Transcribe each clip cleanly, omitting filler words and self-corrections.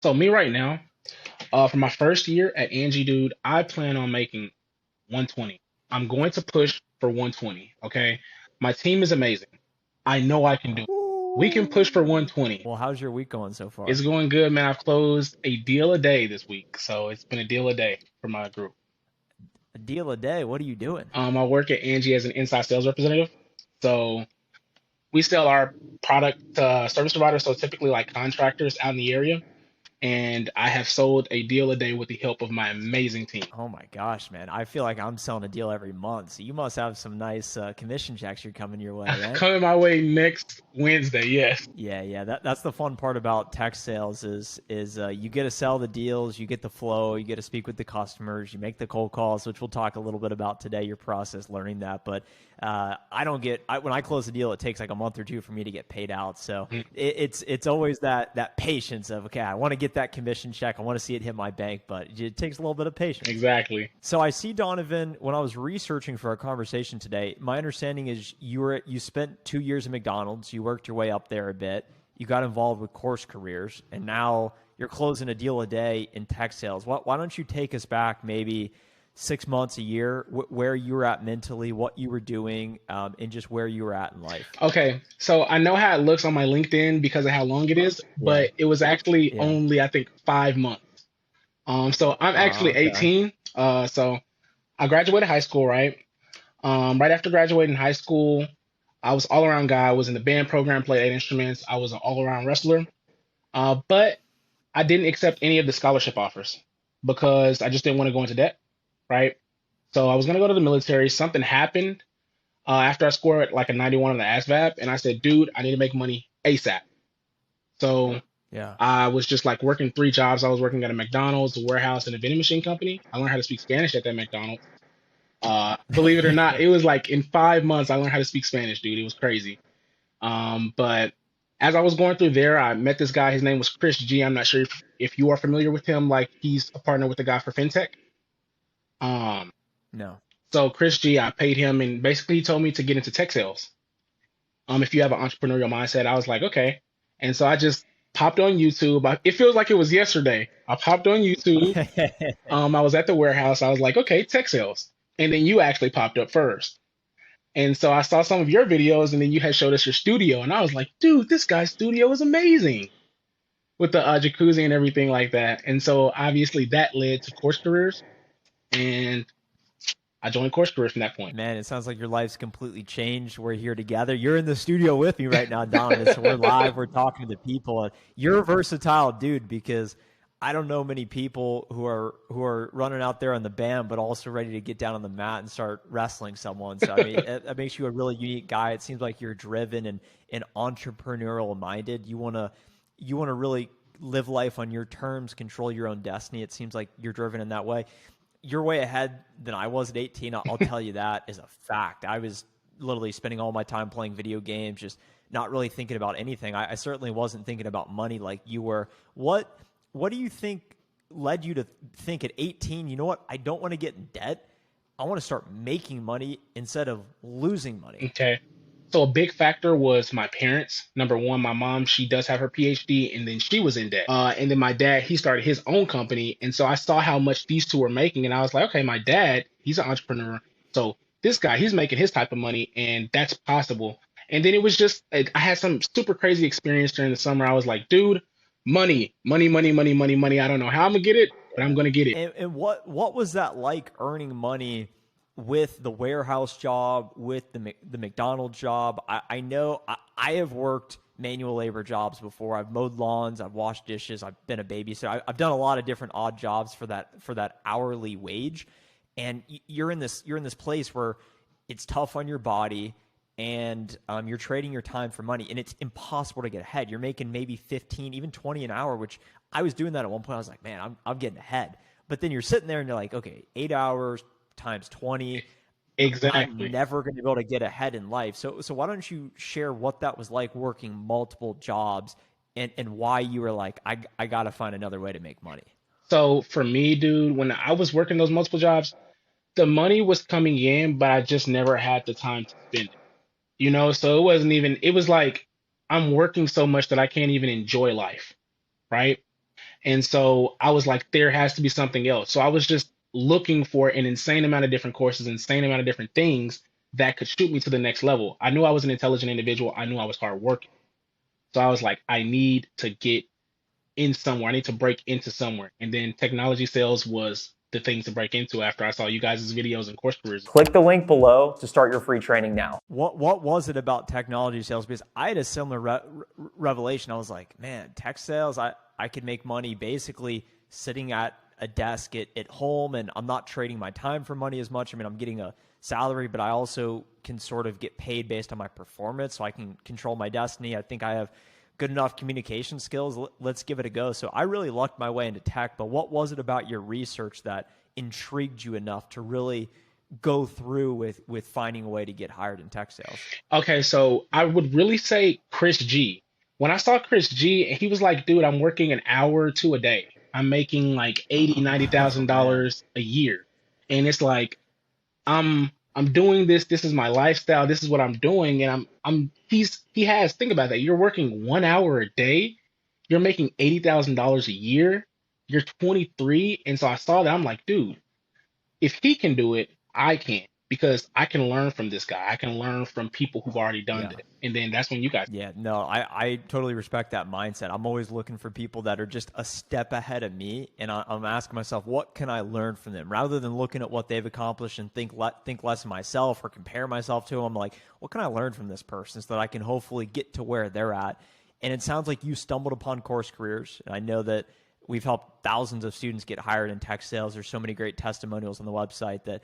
So me right now, for my first year at Angie, dude, I plan on making 120. I'm going to push for 120. Okay. My team is amazing. I know I can do it. We can push for Ooh. 120. Well, how's your week going so It's far? going good, man. I've closed a deal a day this week. So it's been a deal a day for my group. A deal a day. What are you doing? I work at Angie as an inside sales representative. So we sell our product to service providers, so typically like contractors out in the area. And I have sold a deal a day with the help of my amazing team. Oh my gosh, man. I feel like I'm selling a deal every month. So you must have some nice commission checks you're coming your way, right? Coming my way next Wednesday, yes. Yeah, yeah. That's the fun part about tech sales is you get to sell the deals, you get the flow, you get to speak with the customers, you make the cold calls, which we'll talk a little bit about today. Your process learning that, but when I close a deal, it takes like a month or two for me to get paid out. So Mm, it's always that patience of okay, I want to get that commission check, I want to see it hit my bank, but it takes a little bit of patience. exactly. So I see Donovan when I was researching for our conversation today. My understanding is you spent 2 years at McDonald's. You worked your way up there a bit. You got involved with CourseCareers, and now you're closing a deal a day in tech sales. Why don't you take us back maybe 6 months, a year, where you were at mentally, what you were doing, and just where you were at in life? Okay, so I know how it looks on my LinkedIn because of how long it is, Yeah, but it was actually yeah. only I think 5 months. So I'm actually Okay. 18. So I graduated high school, right? Right after graduating high school, I was all around guy. I was in the band program, played 8 instruments. I was an all around wrestler. But I didn't accept any of the scholarship offers because I just didn't want to go into debt, right? So I was gonna go to the military. Something happened after I scored like a 91 on the ASVAB, and I said, "Dude, I need to make money ASAP." So Yeah. I was just like working 3 jobs. I was working at a McDonald's, a warehouse, and a vending machine company. I learned how to speak Spanish at that McDonald's. Believe it or not, it was like in 5 months I learned how to speak Spanish, dude. It was crazy. But as I was going through there, I met this guy. His name was Chris G. I'm not sure if you are familiar with him. Like he's a partner with the guy for FinTech. Um, No. so Chris G, I paid him, and basically he told me to get into tech sales. If you have an entrepreneurial mindset, I was like, okay. And so I just popped on YouTube. It feels like it was yesterday. I popped on YouTube. I was at the warehouse. I was like, okay, tech sales. And then you actually popped up first. And so I saw some of your videos, and then you had showed us your studio, and I was like, dude, this guy's studio is amazing with the jacuzzi and everything like that. And so obviously that led to Course Careers, and I joined Course Careers from that point. Man, it sounds like your life's completely changed. We're here together. You're in the studio with me right now, Donovan. So we're live. We're talking to the people. And you're a versatile dude because I don't know many people who are running out there on the band, but also ready to get down on the mat and start wrestling someone. So I mean, that makes you a really unique guy. It seems like you're driven and entrepreneurial minded. You wanna really live life on your terms, control your own destiny. It seems like you're driven in that way. You're way ahead than I was at 18. I'll tell you that is a fact. I was literally spending all my time playing video games, just not really thinking about anything. I certainly wasn't thinking about money like you were. What do you think led you to think at 18, you know what? I don't want to get in debt. I want to start making money instead of losing money. Okay. So a big factor was my parents. Number one, my mom, she does have her PhD, and then she was in debt. And then my dad, he started his own company. And so I saw how much these two were making, and I was like, okay, my dad, he's an entrepreneur. So this guy, he's making his type of money, and that's possible. And then it was just, I had some super crazy experience during the summer. I was like, dude, money, money, money, money, money, money. I don't know how I'm gonna get it, but I'm gonna get it. And what was that like earning money with the warehouse job, with the McDonald's job? I know I have worked manual labor jobs before. I've mowed lawns, I've washed dishes, I've been a babysitter. I've done a lot of different odd jobs for that hourly wage. And you're in this place where it's tough on your body and you're trading your time for money and it's impossible to get ahead. You're making maybe 15, even 20 an hour, which I was doing that at one point. I was like, man, I'm getting ahead. But then you're sitting there and you're like, okay, 8 hours times 20. I'm Exactly. never going to be able to get ahead in life. So why don't you share what that was like working multiple jobs and why you were like, I got to find another way to make money. So for me, dude, when I was working those multiple jobs, the money was coming in, but I just never had the time to spend it. So it wasn't even, it was like I'm working so much that I can't even enjoy life, right? And so I was like, there has to be something else. So I was just looking for an insane amount of different courses, insane amount of different things that could shoot me to the next level. I knew I was an intelligent individual. I knew I was hardworking. So I was like, I need to get in somewhere. I need to break into somewhere. And then technology sales was the thing to break into after I saw you guys' videos and course careers. Click the link below to start your free training now. What was it about technology sales? Because I had a similar revelation. I was like, man, tech sales, I could make money basically sitting at a desk at home, and I'm not trading my time for money as much. I mean, I'm getting a salary, but I also can sort of get paid based on my performance, so I can control my destiny. I think I have good enough communication skills. Let's give it a go. So I really lucked my way into tech, but what was it about your research that intrigued you enough to really go through with finding a way to get hired in tech sales? Okay, so I would really say Chris G. When I saw Chris G, he was like, dude, I'm working an hour or two a day. I'm making like 80, ninety Oh thousand man. dollars a year. And it's like I'm doing this, this is my lifestyle, this is what I'm doing, and he has think about that. You're working 1 hour a day, you're making $80,000 a year, you're 23, and so I saw that I'm like, dude, if he can do it, I can because I can learn from this guy. I can learn from people who've already done Yeah. it. And then that's when you guys. Yeah, no, I totally respect that mindset. I'm always looking for people that are just a step ahead of me, and I'm asking myself, what can I learn from them? Rather than looking at what they've accomplished and think less of myself or compare myself to them, I'm like, what can I learn from this person so that I can hopefully get to where they're at? And it sounds like you stumbled upon Course Careers, and I know that we've helped thousands of students get hired in tech sales. There's so many great testimonials on the website that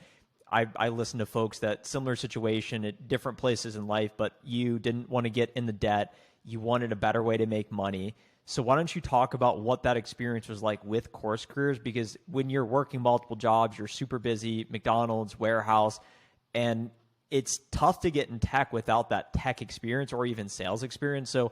I listen to folks that similar situation at different places in life, but you didn't want to get in the debt. You wanted a better way to make money. So why don't you talk about what that experience was like with Course Careers? Because when you're working multiple jobs, you're super busy, McDonald's, warehouse, and it's tough to get in tech without that tech experience or even sales experience. So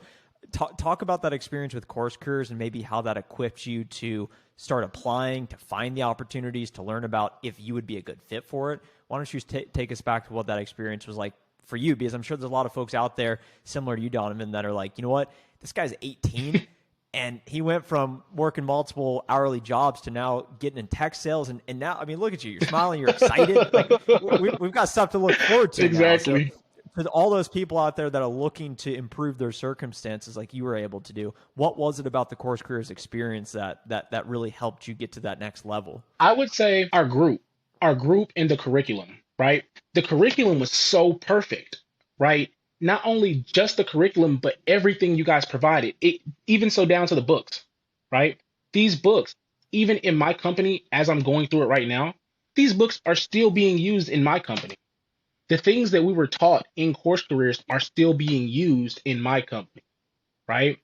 talk about that experience with Course Careers and maybe how that equipped you to start applying, to find the opportunities, to learn about if you would be a good fit for it. Why don't you take us back to what that experience was like for you? Because I'm sure there's a lot of folks out there similar to you, Donovan, that are like, you know what, this guy's 18 and he went from working multiple hourly jobs to now getting in tech sales. And now, I mean, look at you, you're smiling, you're excited. Like we've got stuff to look forward to now. So Exactly. for all those people out there that are looking to improve their circumstances like you were able to do, what was it about the Course Careers experience that really helped you get to that next level? I would say our group and the curriculum, right? The curriculum was so perfect, right? Not only just the curriculum, but everything you guys provided. It even so down to the books, right? These books, even in my company, as I'm going through it right now, these books are still being used in my company. The things that we were taught in course careers are still being used in my company, right?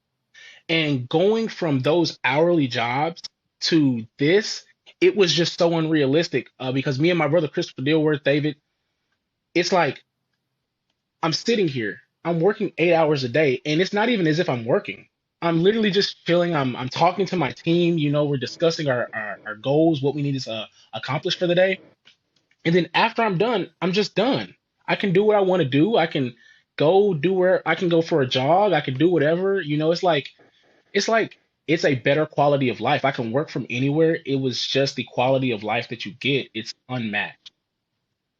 And going from those hourly jobs to this, it was just so unrealistic because me and my brother Christopher Dilworth, David, it's like I'm sitting here, I'm working 8 hours a day, and it's not even as if I'm working. I'm literally just chilling. I'm talking to my team. You know, we're discussing our goals, what we need to accomplish for the day. And then after I'm done, I'm just done. I can do what I want to do. I can go do where I can go for a jog. I can do whatever. You know, it's like it's a better quality of life. I can work from anywhere. It was just the quality of life that you get. It's unmatched.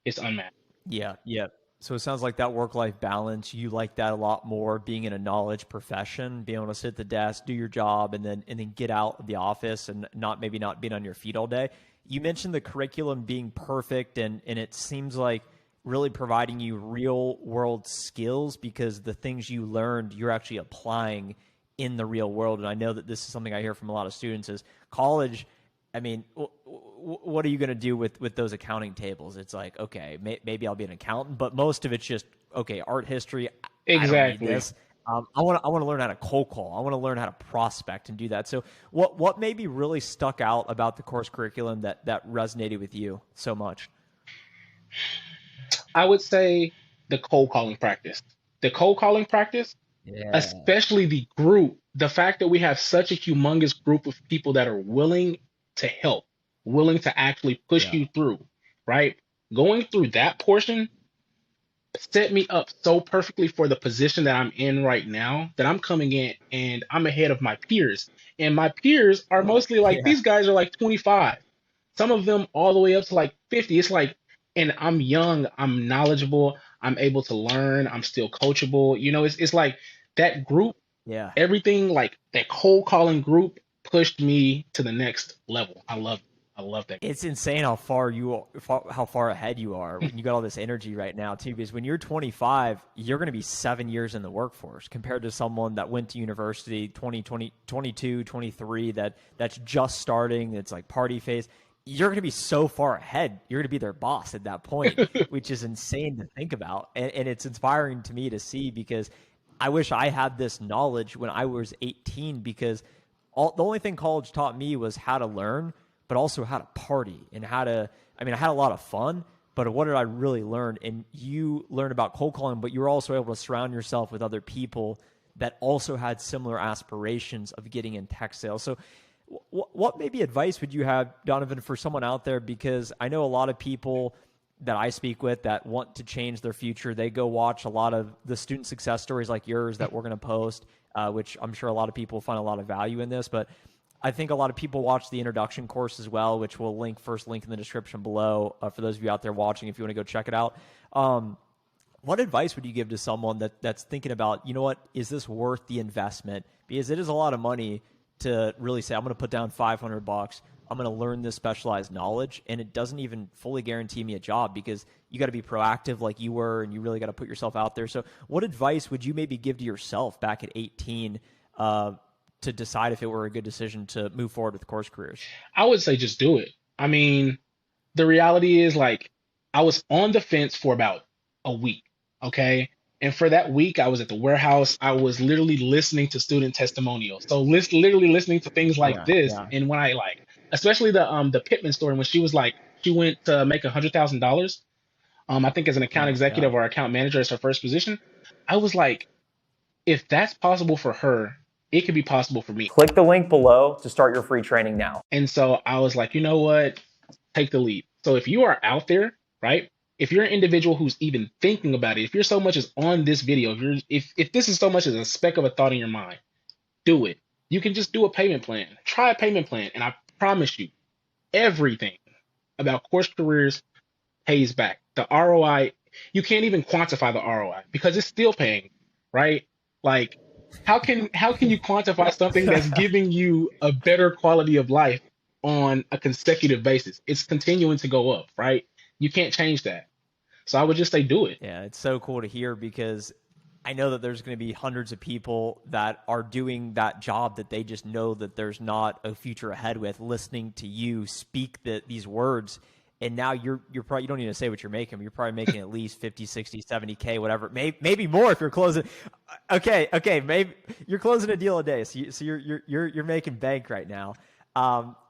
It's unmatched. Yeah, yeah. So it sounds like that work-life balance, you like that a lot more, being in a knowledge profession, being able to sit at the desk, do your job, and then get out of the office and not being on your feet all day. You mentioned the curriculum being perfect, and it seems like really providing you real world skills because the things you learned you're actually applying in the real world. And I know that this is something I hear from a lot of students is college. I mean, what are you going to do with those accounting tables? It's like, okay, maybe I'll be an accountant, but most of it's just, okay, art history. I don't need Exactly. this. I want to learn how to cold call. I want to learn how to prospect and do that. So what maybe really stuck out about the course curriculum that resonated with you so much? I would say the cold calling practice. The cold calling practice, Yeah. especially the group, the fact that we have such a humongous group of people that are willing to help, willing to actually push Yeah. you through, right? Going through that portion, set me up so perfectly for the position that I'm in right now that I'm coming in and I'm ahead of my peers. And my peers are mostly like, Yeah. these guys are like 25, some of them all the way up to like 50. It's like, and I'm young, I'm knowledgeable, I'm able to learn, I'm still coachable. It's like that group, Yeah. everything like that cold calling group pushed me to the next level. I love that. It's insane how far how far ahead you are when you got all this energy right now too. Because when you're 25, you're going to be 7 years in the workforce compared to someone that went to university 22, 23, that's just starting. It's like party phase. You're going to be so far ahead. You're going to be their boss at that point, which is insane to think about. And it's inspiring to me to see because I wish I had this knowledge when I was 18 because the only thing college taught me was how to learn, but also how to party and I mean, I had a lot of fun, but what did I really learn? And you learned about cold calling, but you were also able to surround yourself with other people that also had similar aspirations of getting in tech sales. So what maybe advice would you have, Donovan, for someone out there? Because I know a lot of people that I speak with that want to change their future. They go watch a lot of the student success stories like yours that we're going to post, which I'm sure a lot of people find a lot of value in this, but I think a lot of people watch the introduction course as well, which we'll first link in the description below for those of you out there watching if you want to go check it out. What advice would you give to someone that's thinking about, you know what, is this worth the investment? Because it is a lot of money to really say, I'm going to put down $500. I'm going to learn this specialized knowledge, and it doesn't even fully guarantee me a job because you got to be proactive like you were, and you really got to put yourself out there. So what advice would you maybe give to yourself back at 18 to decide if it were a good decision to move forward with CourseCareers? I would say just do it. I mean, the reality is like I was on the fence for about a week, okay? And for that week, I was at the warehouse. I was literally listening to student testimonials. So literally listening to things like Yeah, this. yeah, And when I like, especially the Pittman story when she was like, she went to make $100,000. I think as an oh account my God. executive or account manager as her first position. I was like, if that's possible for her, it could be possible for me. Click the link below to start your free training now. And so I was like, you know what? Take the leap. So if you are out there, right? If you're an individual who's even thinking about it, if you're so much as on this video, if this is so much as a speck of a thought in your mind, do it. You can just do a payment plan. Try a payment plan, and I promise you, everything about Course Careers pays back. The ROI, you can't even quantify the ROI because it's still paying, right? Like, how can you quantify something that's giving you a better quality of life on a consecutive basis? It's continuing to go up, right? You can't change that. So I would just say do it. Yeah, it's so cool to hear because I know that there's going to be hundreds of people that are doing that job that they just know that there's not a future ahead with, listening to you speak these words. And now you're probably, you don't need to say what you're making, but you're probably making at least 50, 60, 70K, whatever, maybe more if you're closing. Okay. Maybe you're closing a deal a day. So you're making bank right now.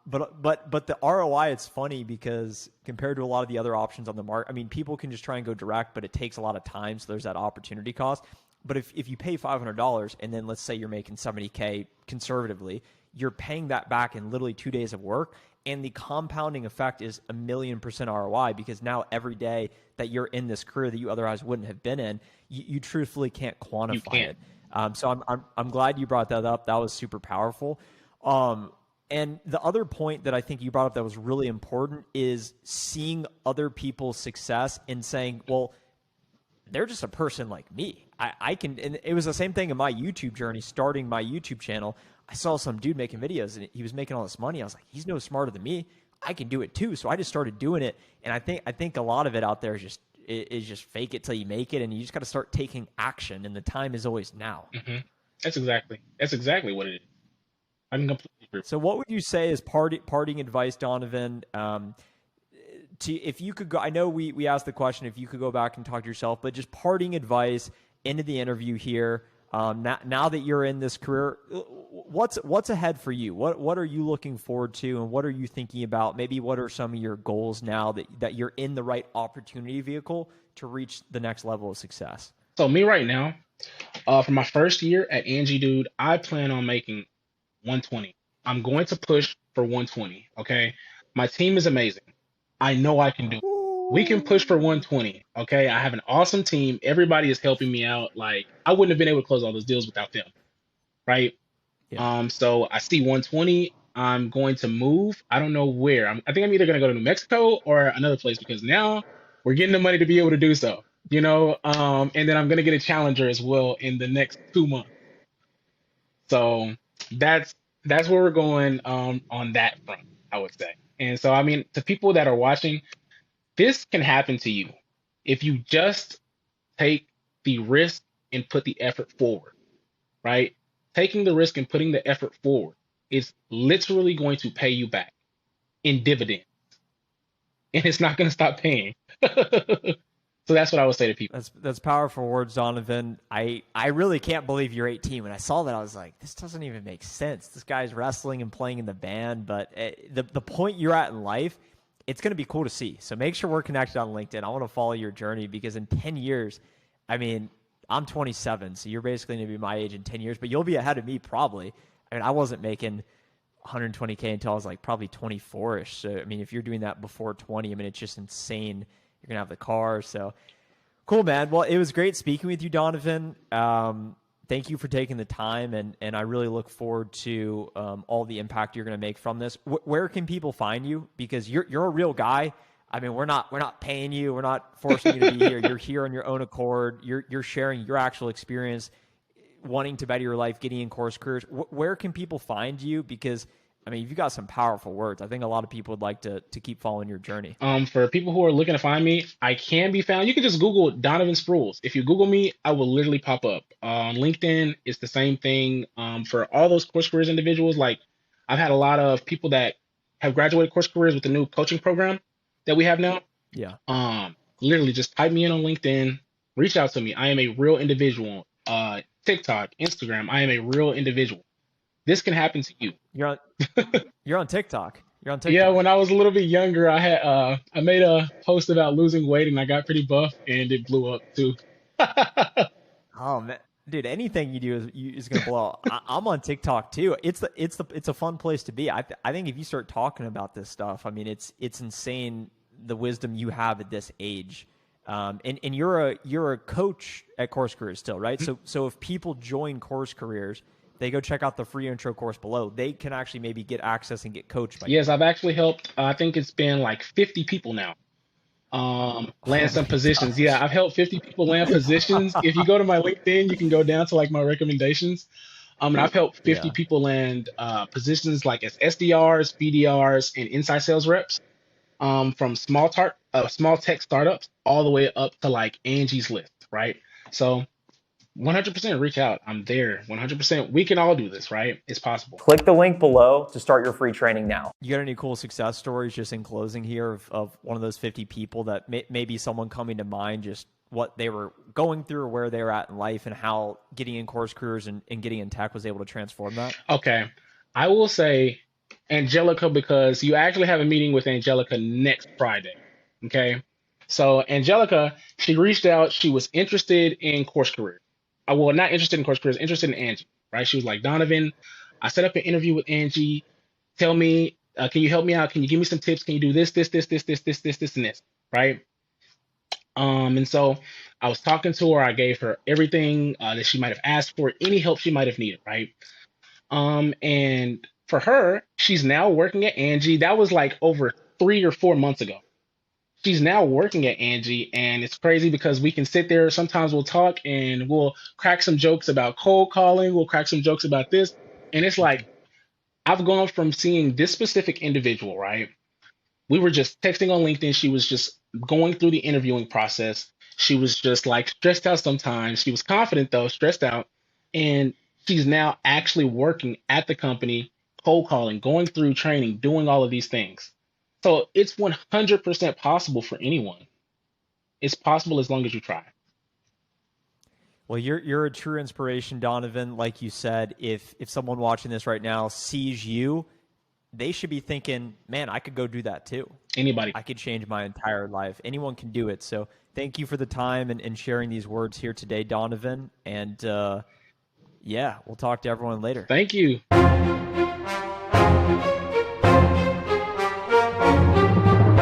But the ROI, it's funny because compared to a lot of the other options on the market, I mean, people can just try and go direct, but it takes a lot of time. So there's that opportunity cost. But if you pay $500 and then let's say you're making 70K conservatively, you're paying that back in literally 2 days of work. And the compounding effect is 1,000,000% ROI because now every day that you're in this career that you otherwise wouldn't have been in, you truthfully can't You quantify can't. it. So I'm glad you brought that up. That was super powerful. And the other point that I think you brought up that was really important is seeing other people's success and saying, well, they're just a person like me. I can, and it was the same thing in my YouTube journey, starting my YouTube channel. I saw some dude making videos and he was making all this money. I was like, he's no smarter than me. I can do it too. So I just started doing it. And I think a lot of it out there is just fake it till you make it. And you just got to start taking action. And the time is always now. Hmm. That's exactly what it is. I can completely agree. So what would you say is parting advice, Donovan? If you could go, I know we asked the question if you could go back and talk to yourself, but just parting advice into the interview here. Now that you're in this career, what's ahead for you? What are you looking forward to, and what are you thinking about? Maybe what are some of your goals now that you're in the right opportunity vehicle to reach the next level of success? So me right now, for my first year at Angie Dude, I plan on making 120. I'm going to push for 120. Okay. My team is amazing. I know I can do it. We can push for 120. Okay. I have an awesome team. Everybody is helping me out. Like, I wouldn't have been able to close all those deals without them. Right. Yeah. So I see 120. I'm going to move. I don't know where. I think I'm either going to go to New Mexico or another place because now we're getting the money to be able to do so. And then I'm going to get a challenger as well in the next 2 months. So that's where we're going on that front, I would say. And so I mean, to people that are watching, this can happen to you if you just take the risk and put the effort forward, right? Taking the risk and putting the effort forward is literally going to pay you back in dividends, and it's not going to stop paying. So that's what I would say to people. That's powerful words, Donovan. I really can't believe you're 18. When I saw that, I was like, this doesn't even make sense. This guy's wrestling and playing in the band, but the point you're at in life, it's going to be cool to see. So make sure we're connected on LinkedIn. I want to follow your journey because in 10 years, I mean, I'm 27, so you're basically going to be my age in 10 years, but you'll be ahead of me probably. I mean, I wasn't making 120K until I was like probably 24-ish. So, I mean, if you're doing that before 20, I mean, it's just insane. You're going to have the car. So cool, man. Well, it was great speaking with you, Donovan. Thank you for taking the time, and I really look forward to all the impact you're going to make from this. Where can people find you? Because you're a real guy. I mean, we're not paying you. We're not forcing you to be here. You're here on your own accord. You're sharing your actual experience, wanting to better your life, getting in course careers. Where can people find you? Because I mean, you've got some powerful words. I think a lot of people would like to keep following your journey. For people who are looking to find me, I can be found. You can just Google Donovan Sproles. If you Google me, I will literally pop up. On LinkedIn, it's the same thing. For all those course careers individuals, like I've had a lot of people that have graduated course careers with the new coaching program that we have now. Yeah. Literally just type me in on LinkedIn, reach out to me. I am a real individual. TikTok, Instagram, I am a real individual. This can happen to you. You're on TikTok. You're on TikTok. Yeah, when I was a little bit younger, I made a post about losing weight and I got pretty buff and it blew up too. Oh man, dude, anything you do is gonna blow up. I'm on TikTok too. It's a fun place to be. I think if you start talking about this stuff, I mean, it's insane the wisdom you have at this age. And you're a coach at CourseCareers still, right? So if people join CourseCareers, they go check out the free intro course below. They can actually maybe get access and get coached by you. Yes, I've actually helped. I think it's been like 50 people now. Land some positions. Gosh. Yeah, I've helped 50 people land positions. If you go to my LinkedIn, you can go down to like my recommendations. And I've helped 50 people land positions like as SDRs, BDRs, and inside sales reps. From small tech startups all the way up to like Angie's List, right? So 100% reach out. I'm there. 100%. We can all do this, right? It's possible. Click the link below to start your free training now. You got any cool success stories just in closing here of one of those 50 people that maybe someone coming to mind, just what they were going through or where they were at in life and how getting in CourseCareers and getting in tech was able to transform that? Okay. I will say Angelica, because you actually have a meeting with Angelica next Friday. Okay. So Angelica, she reached out. She was interested in CourseCareers. Well, not interested in CourseCareers, interested in Angie, right? She was like, Donovan, I set up an interview with Angie. Tell me, can you help me out? Can you give me some tips? Can you do this, and this, right? And so I was talking to her. I gave her everything that she might have asked for, any help she might have needed, right? And for her, she's now working at Angie. That was like over 3 or 4 months ago. She's now working at Angie, and it's crazy because we can sit there. Sometimes we'll talk and we'll crack some jokes about cold calling. We'll crack some jokes about this. And it's like, I've gone from seeing this specific individual, right? We were just texting on LinkedIn. She was just going through the interviewing process. She was just like stressed out sometimes. She was confident though, stressed out. And she's now actually working at the company, cold calling, going through training, doing all of these things. So it's 100% possible for anyone. It's possible as long as you try. Well, you're a true inspiration, Donovan. Like you said, if someone watching this right now sees you, they should be thinking, man, I could go do that too. Anybody. I could change my entire life. Anyone can do it. So thank you for the time and sharing these words here today, Donovan. And yeah, we'll talk to everyone later. Thank you.